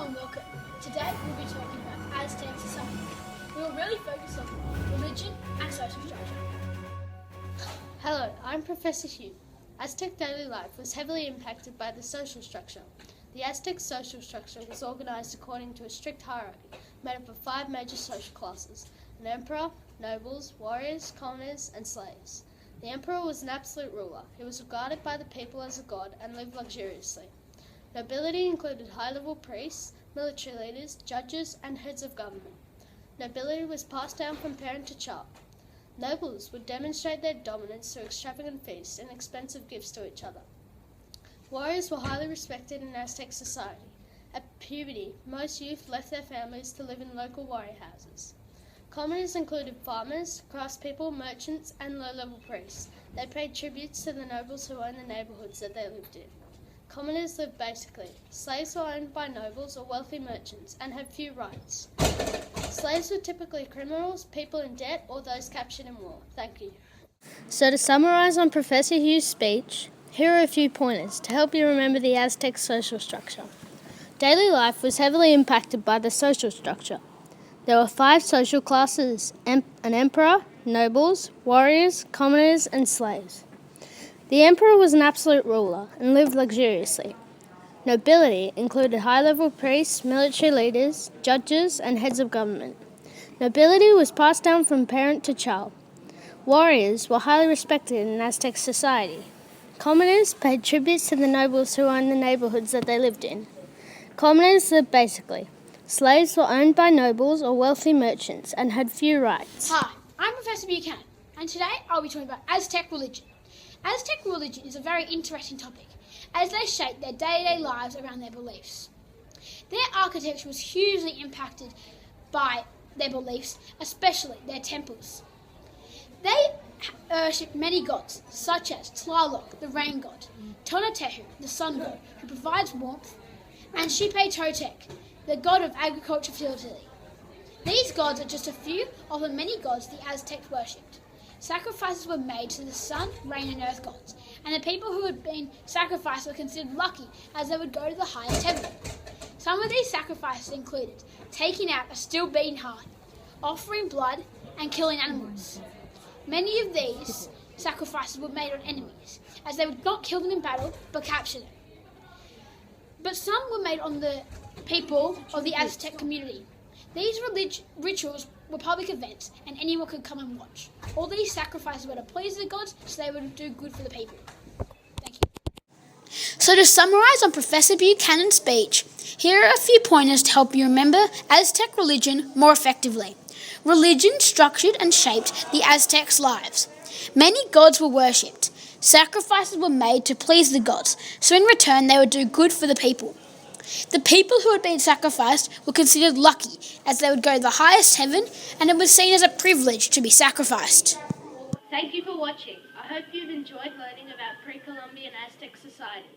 Hello and welcome. Today we'll be talking about Aztec society. We will really focus on religion and social structure. Hello, I'm Professor Hugh. Aztec daily life was heavily impacted by the social structure. The Aztec social structure was organised according to a strict hierarchy made up of 5 major social classes: an emperor, nobles, warriors, commoners, and slaves. The emperor was an absolute ruler. He was regarded by the people as a god and lived luxuriously. Nobility included high-level priests, military leaders, judges, and heads of government. Nobility was passed down from parent to child. Nobles would demonstrate their dominance through extravagant feasts and expensive gifts to each other. Warriors were highly respected in Aztec society. At puberty, most youth left their families to live in local warrior houses. Commoners included farmers, craftspeople, merchants, and low-level priests. They paid tributes to the nobles who owned the neighbourhoods that they lived in. Commoners lived basically. Slaves were owned by nobles or wealthy merchants and had few rights. Slaves were typically criminals, people in debt, or those captured in war. Thank you. So to summarise on Professor Hugh's speech, here are a few pointers to help you remember the Aztec social structure. Daily life was heavily impacted by the social structure. There were 5 social classes: an emperor, nobles, warriors, commoners, and slaves. The emperor was an absolute ruler and lived luxuriously. Nobility included high-level priests, military leaders, judges, and heads of government. Nobility was passed down from parent to child. Warriors were highly respected in Aztec society. Commoners paid tributes to the nobles who owned the neighbourhoods that they lived in. Commoners lived basically. Slaves were owned by nobles or wealthy merchants and had few rights. Hi, I'm Professor Buchanan, and today I'll be talking about Aztec religion. Aztec religion is a very interesting topic, as they shape their day-to-day lives around their beliefs. Their architecture was hugely impacted by their beliefs, especially their temples. They worship many gods, such as Tlaloc, the rain god, Tonatiuh, the sun god, who provides warmth, and Xipe-Totec, the god of agriculture fertility. These gods are just a few of the many gods the Aztecs worshipped. Sacrifices were made to the sun, rain, and earth gods, and the people who had been sacrificed were considered lucky, as they would go to the highest heaven. Some of these sacrifices included taking out a still-beating heart, offering blood, and killing animals. Many of these sacrifices were made on enemies, as they would not kill them in battle, but capture them. But some were made on the people of the Aztec community. These rituals were public events, and anyone could come and watch. All these sacrifices were to please the gods, so they would do good for the people. Thank you. So to summarise on Professor Buchanan's speech, here are a few pointers to help you remember Aztec religion more effectively. Religion structured and shaped the Aztecs' lives. Many gods were worshipped. Sacrifices were made to please the gods, so in return they would do good for the people. The people who had been sacrificed were considered lucky, as they would go to the highest heaven, and it was seen as a privilege to be sacrificed. Thank you for watching. I hope you've enjoyed learning about Pre-Columbian Aztec society.